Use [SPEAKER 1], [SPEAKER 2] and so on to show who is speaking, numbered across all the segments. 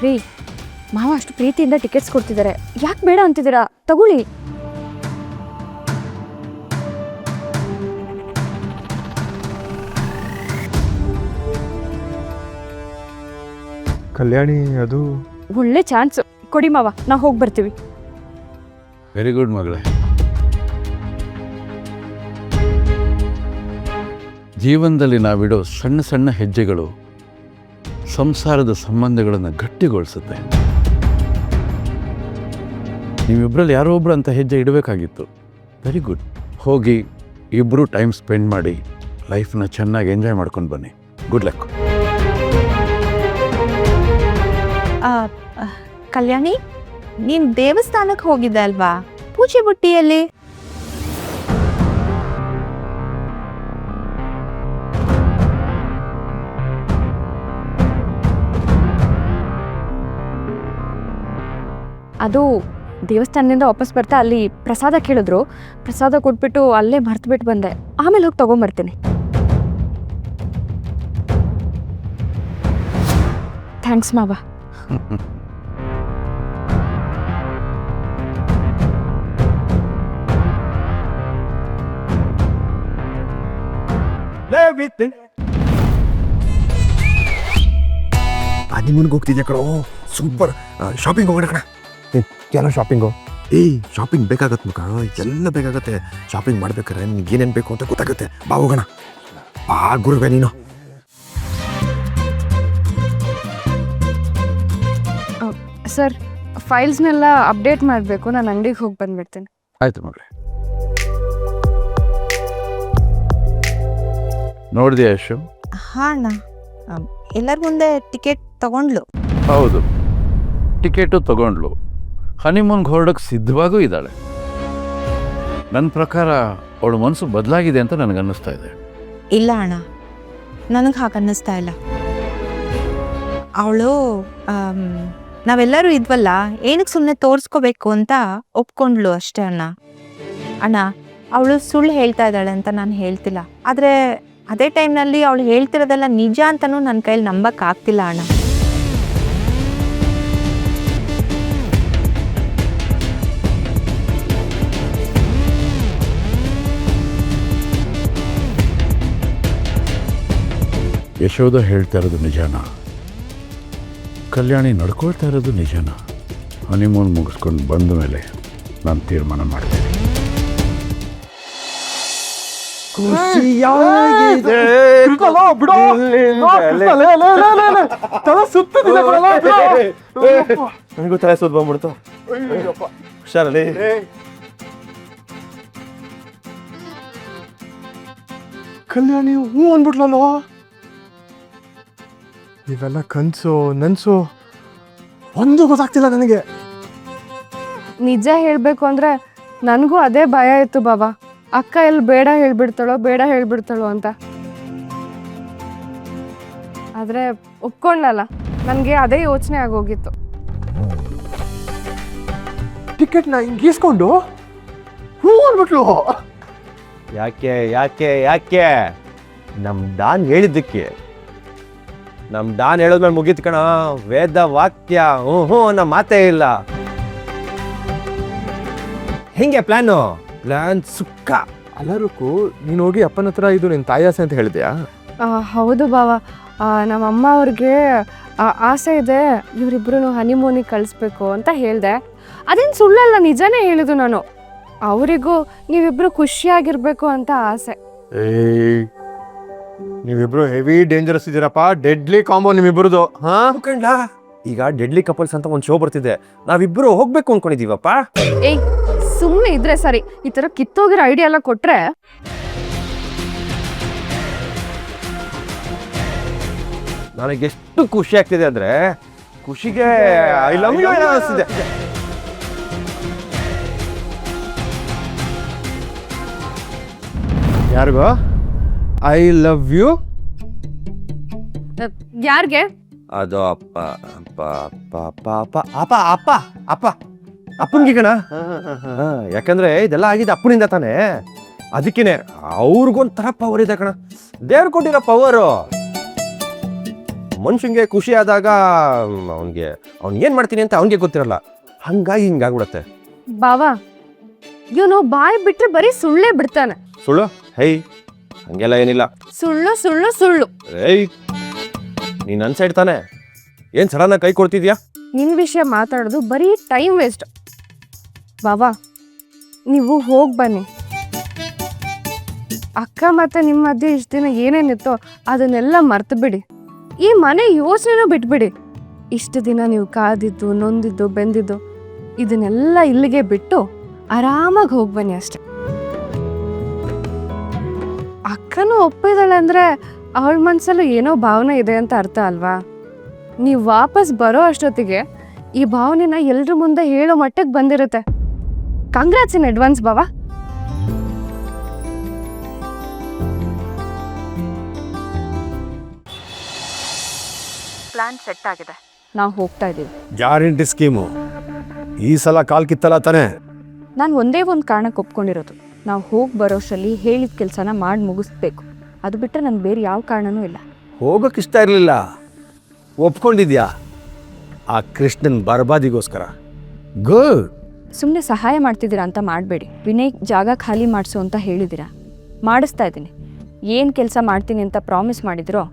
[SPEAKER 1] ರೀ, ಮಾವ ಅಷ್ಟು ಪ್ರೀತಿಯಿಂದ ಟಿಕೆಟ್ಸ್ ಕೊಡ್ತಿದ್ದಾರೆ, ಯಾಕೆ ಬೇಡ ಅಂತಿದ್ದೀರಾ? ತಗೊಳ್ಳಿ.
[SPEAKER 2] ಕಲ್ಯಾಣಿ, ಅದು
[SPEAKER 1] ಒಳ್ಳೆ ಚಾನ್ಸ್ ಕೊಡಿ ಮಾವ, ನಾವು ಹೋಗಿ ಬರ್ತೀವಿ.
[SPEAKER 3] ವೆರಿ ಗುಡ್ ಮಗಳೇ. ಜೀವನದಲ್ಲಿ ನಾವಿಡೋ ಸಣ್ಣ ಸಣ್ಣ ಹೆಜ್ಜೆಗಳು ಸಂಸಾರದ ಸಂಬಂಧಗಳನ್ನು ಗಟ್ಟಿಗೊಳಿಸುತ್ತೆ. ನೀವಿಬ್ಬರಲ್ಲಿ ಯಾರೋ ಒಬ್ರು ಅಂತ ಹೆಜ್ಜೆ ಇಡಬೇಕಾಗಿತ್ತು. Very good. ಹೋಗಿ ಇಬ್ಬರು ಟೈಮ್ ಸ್ಪೆಂಡ್ ಮಾಡಿ ಲೈಫ್ನ ಚೆನ್ನಾಗಿ ಎಂಜಾಯ್ ಮಾಡ್ಕೊಂಡು ಬನ್ನಿ. Good luck.
[SPEAKER 4] ಕಲ್ಯಾಣಿ, ನೀನ್ ದೇವಸ್ಥಾನಕ್ಕೆ ಹೋಗಿದ್ದೆ ಅಲ್ವಾ? ಪೂಜೆ ಬುಟ್ಟಿಯಲ್ಲಿ
[SPEAKER 1] ಅದು ದೇವಸ್ಥಾನದಿಂದ ವಾಪಸ್ ಬರ್ತಾ ಅಲ್ಲಿ ಪ್ರಸಾದ ಕೇಳಿದ್ರು, ಪ್ರಸಾದ ಕೊಟ್ಬಿಟ್ಟು ಅಲ್ಲೇ ಮರ್ತ್ಬಿಟ್ಟು ಬಂದೆ. ಆಮೇಲೆ ಹೋಗಿ ತಗೊಂಬರ್ತೀನಿ. ಥ್ಯಾಂಕ್ಸ್ ಮಾವ.
[SPEAKER 2] ಹನಿಮೂನ್ಗೆ ಹೋಗ್ತಿದ್ಯಾ ಕಣೋ, ಸೂಪರ್. ಶಾಪಿಂಗ್ ಹೋಗೋಣ ಕಣ. ಏನೋ ಶಾಪಿಂಗು? ಶಾಪಿಂಗ್ ಬೇಕಾಗತ್ತೆ ಮಗ, ಎಲ್ಲ ಬೇಕಾಗತ್ತೆ. ಶಾಪಿಂಗ್ ಮಾಡ್ಬೇಕಾರೆ ನಿನ್ಗೆ ಏನೇನು ಬೇಕು ಅಂತ ಗೊತ್ತಾಗುತ್ತೆ. ಬಾ ಹೋಗೋಣ. ಬಾ ಗುರುವೆ ನೀನು.
[SPEAKER 1] ಸರ್, ಫೈಲ್ಸ್ನೆಲ್ಲ ಅಪ್ಡೇಟ್ ಮಾಡಬೇಕು, ನಾನು ಅಂಗಡಿಗೆ ಹೋಗಿ ಬಂದ್ಬಿಡ್ತೇನೆ.
[SPEAKER 3] ಆಯ್ತು ಮಗಳೇ. ನೋಡಿದೆ ಯಶು?
[SPEAKER 4] ಹಾ ಅಣ್ಣ, ಎಲ್ಲರ ಮುಂದೆ ಟಿಕೆಟ್ ತಗೊಂಡ್ಲು.
[SPEAKER 3] ಹೌದು, ಟಿಕೆಟು ತಗೊಂಡ್ಲು. ಹನಿಮೂನ್ಗೆ ಹೊರಡಕ್ಕೆ ಸಿದ್ಧವಾಗೂ ಇದ್ದಾಳೆ. ನನ್ನ ಪ್ರಕಾರ ಅವಳು ಮನಸ್ಸು ಬದಲಾಗಿದೆ ಅಂತ ನನಗನ್ನಿಸ್ತಾ ಇದೆ.
[SPEAKER 4] ಇಲ್ಲ ಅಣ್ಣ, ನನಗೆ ಹಾಗೆ ಅನ್ನಿಸ್ತಾ ಇಲ್ಲ. ಅವಳು ನಾವೆಲ್ಲರೂ ಇದ್ವಲ್ಲ, ಏನಕ್ಕೆ ಸುಮ್ಮನೆ ತೋರಿಸ್ಕೋಬೇಕು ಅಂತ ಒಪ್ಕೊಂಡ್ಲು ಅಷ್ಟೇ ಅಣ್ಣ. ಅಣ್ಣ, ಅವಳು ಸುಳ್ಳು ಹೇಳ್ತಾ ಇದ್ದಾಳೆ ಅಂತ ನಾನು ಹೇಳ್ತಿಲ್ಲ, ಆದರೆ ಅದೇ ಟೈಮ್ನಲ್ಲಿ ಅವಳು ಹೇಳ್ತಿರೋದೆಲ್ಲ ನಿಜ ಅಂತಲೂ ನನ್ನ ಕೈಯಲ್ಲಿ ನಂಬಕ್ಕಾಗ್ತಿಲ್ಲ ಅಣ್ಣ.
[SPEAKER 3] ಯಶೋಧ ಹೇಳ್ತಾ ಇರೋದು ನಿಜಾನ? ಕಲ್ಯಾಣಿ ನಡ್ಕೊಳ್ತಾ ಇರೋದು ನಿಜಾನ? ಹನಿಮೂನ್ ಮುಗಿಸ್ಕೊಂಡು ಬಂದ ಮೇಲೆ ನಾನು ತೀರ್ಮಾನ ಮಾಡ್ತೀನಿ.
[SPEAKER 2] ನನಗೂ ತಲೆ ಸುತ್ತ ಬಂದ್ಬಿಡ್ತು. ಹುಷಾರಲ್ಲಿ. ಕಲ್ಯಾಣಿ ಹೂ ಅಂದ್ಬಿಟ್ಲಲ್ವ? ಇವೆಲ್ಲ ಕನ್ಸು ನನ್ಸು ಒಂದು ಗೊತ್ತಾಗ್ತಿಲ್ಲ ನನಗೆ.
[SPEAKER 1] ನಿಜ ಹೇಳಬೇಕು ಅಂದರೆ ನನಗೂ ಅದೇ ಭಯ ಇತ್ತು ಬಾಬಾ. ಅಕ್ಕ ಎಲ್ಲಿ ಬೇಡ ಹೇಳ್ಬಿಡ್ತಾಳೋ ಅಂತ. ಆದರೆ ಒಪ್ಕೊಂಡ್ಲಲ್ಲ, ನನಗೆ ಅದೇ ಯೋಚನೆ ಆಗೋಗಿತ್ತು.
[SPEAKER 2] ಟಿಕೆಟ್ನ ಹಿಂಗೀಸ್ಕೊಂಡು ಹೂ ಅಂದ್ಬಿಟ್ಲು.
[SPEAKER 5] ಯಾಕೆ ಯಾಕೆ ಯಾಕೆ? ನಮ್ಮ ಡಾನ್ ಹೇಳಿದ್ದಕ್ಕೆ. ನಮ್ಮ ಡಾನ್ ಹೇಳೋದ್ಮೇಲೆ ಮುಗೀತು ಕಣ. ವೇದ ವಾಕ್ಯ ಹ್ಞೂ ಅನ್ನೋ ಮಾತೇ ಇಲ್ಲ. ಹೆಂಗೆ ಪ್ಲಾನು? ಪ್ಲಾನ್ ಸುಕ್ಕ.
[SPEAKER 2] ಅಲ್ಲರಕ್ಕೂ ನೀನು ಹೋಗಿ ಅಪ್ಪನ ಹತ್ರ ಇದು ನಿನ್ನ ತಾಯಾಸೆ ಅಂತ ಹೇಳಿದ್ಯಾ?
[SPEAKER 1] ಹೌದು ಬಾವ, ನಮ್ಮಮ್ಮ ಅವ್ರಿಗೆ ಆಸೆ ಇದೆ, ಇವರಿಬ್ರು ಹನಿಮೂನಿಗೆ ಕಳಿಸ್ಬೇಕು ಅಂತ ಹೇಳಿದೆ. ಅದೇನು ಸುಳ್ಳಲ್ಲ, ನಿಜನೇ ಹೇಳಿದ್ದು ನಾನು. ಅವರಿಗೂ ನೀವಿಬ್ರು ಖುಷಿಯಾಗಿರ್ಬೇಕು ಅಂತ ಆಸೆ.
[SPEAKER 2] ನೀವಿಬ್ರು ಹೆವಿ ಡೇಂಜರಸ್ ಇದ್ದೀರಪ್ಪ. ಡೆಡ್ಲಿ ಕಾಂಬೋ ನಿಮ್ಮಿಬ್ರದು. ಹಾ
[SPEAKER 5] ಕಂಡ್ಲಾ? ಈಗ ಡೆಡ್ಲಿ ಕಪಲ್ಸ್ ಅಂತ ಒಂದು ಶೋ ಬರ್ತಿದೆ, ನಾವಿಬ್ರು ಹೋಗ್ಬೇಕು ಅನ್ಕೊಂಡಿದೀವಪ್ಪ.
[SPEAKER 1] ಏಯ್, ಸುಮ್ಮನೆ ಇದ್ರೆ ಸರಿ. ಈ ಥರ ಕಿತ್ತೋಗಿರೋ ಐಡಿಯಾ ಎಲ್ಲ ಕೊಟ್ರೆ
[SPEAKER 5] ನನಗೆಷ್ಟು ಖುಷಿ ಆಗ್ತಿದೆ ಅಂದ್ರೆ, ಖುಷಿಗೆ ಐ ಲವ್ ಯು ಅನಿಸ್ತಿದೆ.
[SPEAKER 2] ಯಾರಿಗೋ ಐ ಲವ್ ಯು?
[SPEAKER 1] ಯಾರಿಗೆ?
[SPEAKER 5] ಅದು ಅಪ್ಪ ಅಪ್ಪ ಅಪ್ಪ ಅಪ್ಪ ಅಪ್ಪ ಅಪ್ಪ ಅಪ್ಪ ಅಪ್ಪ ಅಪ್ಪನಿಗೆ ಕಣ. ಯಾಕಂದ್ರೆ ಇದೆಲ್ಲ ಆಗಿದೆ ಅಪ್ಪನಿಂದ ತಾನೆ, ಅದಕ್ಕೇನೆ ಅವ್ರಿಗೊಂಥರ ಪವರ್ ಇದೆ ಕಣ. ದೇವ್ರು ಕೊಟ್ಟಿರೋ ಪವರು. ಮನುಷ್ಯಂಗೆ ಖುಷಿ ಆದಾಗ ಅವ್ನಿಗೆ ಏನು ಮಾಡ್ತೀನಿ ಅಂತ ಅವನಿಗೆ ಗೊತ್ತಿರಲ್ಲ, ಹಂಗಾಗಿ ಹಿಂಗಾಗ್ಬಿಡತ್ತೆ.
[SPEAKER 1] ಬಾವಾ ಇವನು ಬಾಯಿ ಬಿಟ್ರೆ ಬರೀ ಸುಳ್ಳೇ ಬಿಡ್ತಾನೆ.
[SPEAKER 5] ಸುಳ್ಳು? ಹೈ, ಹಂಗೆಲ್ಲ ಏನಿಲ್ಲ.
[SPEAKER 1] ಸುಳ್ಳು ಸುಳ್ಳು ಸುಳ್ಳು.
[SPEAKER 5] ಏಯ್, ನೀನು ನನ್ನ ಸೈಡ್ ತಾನೆ, ಏನು ಸಡನ್ನಾಗಿ ಕೈ ಕೊಡ್ತಿದ್ಯಾ?
[SPEAKER 1] ನಿನ್ನ ವಿಷಯ ಮಾತಾಡೋದು ಬರೀ ಟೈಮ್ ವೇಸ್ಟ್. ಬಾವಾ ನೀವು ಹೋಗಿ ಬನ್ನಿ. ಅಕ್ಕ ಮತ್ತು ನಿಮ್ಮ ಮಧ್ಯೆ ಇಷ್ಟು ದಿನ ಏನೇನಿತ್ತೋ ಅದನ್ನೆಲ್ಲ ಮರ್ತು ಬಿಡಿ. ಈ ಮನೆ ಯೋಚನೆನೂ ಬಿಟ್ಬಿಡಿ. ಇಷ್ಟು ದಿನ ನೀವು ಕಾದಿದ್ದು, ನೊಂದಿದ್ದು, ಬೆಂದಿದ್ದು ಇದನ್ನೆಲ್ಲ ಇಲ್ಲಿಗೆ ಬಿಟ್ಟು ಆರಾಮಾಗಿ ಹೋಗಿ ಬನ್ನಿ ಅಷ್ಟೆ. ಅಕ್ಕನೂ ಒಪ್ಪಿದಾಳೆ ಅಂದರೆ ಅವಳ ಮನಸ್ಸಲ್ಲೂ ಏನೋ ಭಾವನೆ ಇದೆ ಅಂತ ಅರ್ಥ ಅಲ್ವಾ? ನೀವು ವಾಪಸ್ ಬರೋ ಅಷ್ಟೊತ್ತಿಗೆ ಈ ಭಾವನೆನ ಎಲ್ರ ಮುಂದೆ ಹೇಳೋ ಮಟ್ಟಕ್ಕೆ ಬಂದಿರುತ್ತೆ. Congrats in advance Bawa.
[SPEAKER 4] Plan set ಆಗಿದೆ, ನಾವು ಹೋಗ್ತಾ ಇದ್ದೀವಿ.
[SPEAKER 6] ಗ್ಯಾರಂಟಿ ಸ್ಕೀಮು ಈ ಸಲ ಕಾಲ್ ಕಿತ್ತಲ್ಲ ತಾನೆ?
[SPEAKER 4] ನಾನು ಒಂದೇ ಒಂದು ಕಾರಣಕ್ಕೆ ಒಪ್ಕೊಂಡಿರೋದು, ನಾವು ಹೋಗಿ ಬರೋಷ್ಟರಲ್ಲಿ ಹೇಳಿದ ಕೆಲಸನ ಮಾಡಿ ಮುಗಿಸ್ಬೇಕು. ಅದು ಬಿಟ್ಟರೆ ನನಗೆ ಬೇರೆ ಯಾವ ಕಾರಣನೂ ಇಲ್ಲ.
[SPEAKER 6] ಹೋಗೋಕೆ ಇಷ್ಟ ಇರಲಿಲ್ಲ, ಒಪ್ಕೊಂಡಿದ್ಯಾ ಆ ಕೃಷ್ಣನ್ ಬರ್ಬಾದಿಗೋಸ್ಕರ. ಗುಡ್.
[SPEAKER 4] ಸುಮ್ಮನೆ ಸಹಾಯ ಮಾಡ್ತಿದ್ದೀರಾ ಅಂತ ಮಾಡಬೇಡಿ. ವಿನಯ್ ಜಾಗ ಖಾಲಿ ಮಾಡಿಸು ಅಂತ ಹೇಳಿದ್ದೀರಾ, ಮಾಡಿಸ್ತಾ ಇದ್ದೀನಿ. ಏನು ಕೆಲಸ ಮಾಡ್ತೀನಿ ಅಂತ ಪ್ರಾಮಿಸ್ ಮಾಡಿದ್ರೋ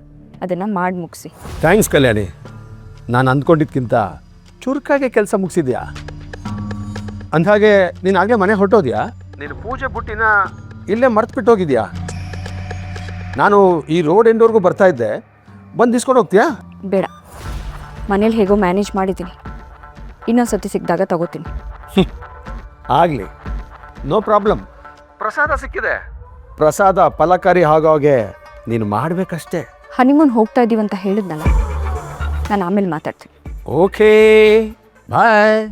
[SPEAKER 4] ಅದನ್ನು ಮಾಡಿ ಮುಗಿಸಿ.
[SPEAKER 6] ಥ್ಯಾಂಕ್ಸ್ ಕಲ್ಯಾಣಿ, ನಾನು ಅಂದ್ಕೊಂಡಿದ್ಕಿಂತ ಚುರುಕಾಗೆ ಕೆಲಸ ಮುಗಿಸಿದ್ಯಾ. ಅಂದಹಾಗೆ ನೀನು ಆಗಲೇ ಮನೆ ಹೊರಟೋದ್ಯಾ? ನೀನು ಪೂಜೆ ಬುಟ್ಟಿನ ಇಲ್ಲೇ ಮರ್ತು ಹೋಗಿದ್ಯಾ? ನಾನು ಈ ರೋಡ್ ಎಂಡ್ವರೆಗೂ ಬರ್ತಾ ಇದ್ದೆ, ಬಂದು ಇಸ್ಕೊಂಡು ಹೋಗ್ತೀಯಾ?
[SPEAKER 4] ಬೇಡ, ಮನೇಲಿ ಹೇಗೋ ಮ್ಯಾನೇಜ್ ಮಾಡಿದ್ದೀನಿ. ಇನ್ನೊಂದು ಸತಿ ಸಿಕ್ಕಿದಾಗ ತಗೋತೀನಿ.
[SPEAKER 6] ಆಗಲಿ, ನೋ ಪ್ರಾಬ್ಲಮ್. ಪ್ರಸಾದ ಸಿಕ್ಕಿದೆ, ಪ್ರಸಾದ ಫಲಕಾರಿ ಆಗೋಗೆ ನೀನು ಮಾಡಬೇಕಷ್ಟೇ.
[SPEAKER 4] ಹನಿಮೂನ್ ಹೋಗ್ತಾ ಇದ್ದೀವಿ ಅಂತ ಹೇಳಿದ್ನಲ್ಲ, ನಾನು ಆಮೇಲೆ ಮಾತಾಡ್ತೀನಿ.
[SPEAKER 6] ಓಕೆ, ಬಾಯ್.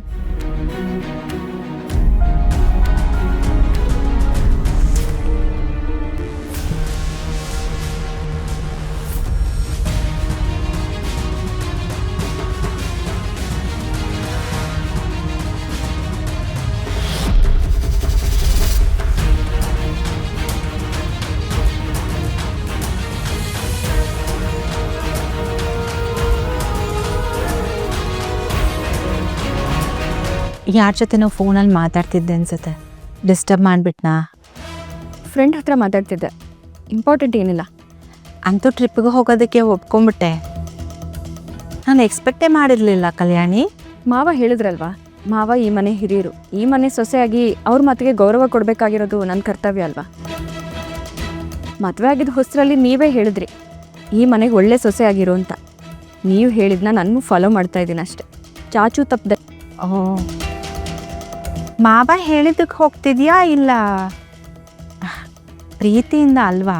[SPEAKER 4] ಯಾರ ಜೊತೆನೋ ಫೋನಲ್ಲಿ ಮಾತಾಡ್ತಿದ್ದೆ ಅನ್ಸುತ್ತೆ. ಡಿಸ್ಟರ್ಬ್ ಮಾಡಿಬಿಟ್ನಾ? ಫ್ರೆಂಡ್ ಹತ್ರ ಮಾತಾಡ್ತಿದ್ದೆ, ಇಂಪಾರ್ಟೆಂಟ್ ಏನಿಲ್ಲ. ಅಂತೂ ಟ್ರಿಪ್ಪಿಗೆ ಹೋಗೋದಕ್ಕೆ ಒಪ್ಕೊಂಡ್ಬಿಟ್ಟೆ. ನಾನು ಎಕ್ಸ್ಪೆಕ್ಟೇ ಮಾಡಿರಲಿಲ್ಲ ಕಲ್ಯಾಣಿ. ಮಾವ ಹೇಳಿದ್ರಲ್ವಾ, ಮಾವ ಈ ಮನೆ ಹಿರಿಯರು, ಈ ಮನೆ ಸೊಸೆಯಾಗಿ ಅವ್ರ ಮಾತಿಗೆ ಗೌರವ ಕೊಡಬೇಕಾಗಿರೋದು ನನ್ನ ಕರ್ತವ್ಯ ಅಲ್ವಾ. ಮದುವೆ ಆಗಿದ್ದ ಹೊಸರಲ್ಲಿ ನೀವೇ ಹೇಳಿದ್ರಿ ಈ ಮನೆಗೆ ಒಳ್ಳೆ ಸೊಸೆ ಆಗಿರೋ ಅಂತ. ನೀವು ಹೇಳಿದ್ನ ನಾನು ಫಾಲೋ ಮಾಡ್ತಾ ಇದ್ದೀನಿ ಅಷ್ಟೆ, ಚಾಚು ತಪ್ಪದೆ. ಮಾವ ಹೇಳಿದ್ದಕ್ಕೆ ಹೋಗ್ತಿದ್ಯಾ ಇಲ್ಲ ಪ್ರೀತಿಯಿಂದ ಅಲ್ವಾ?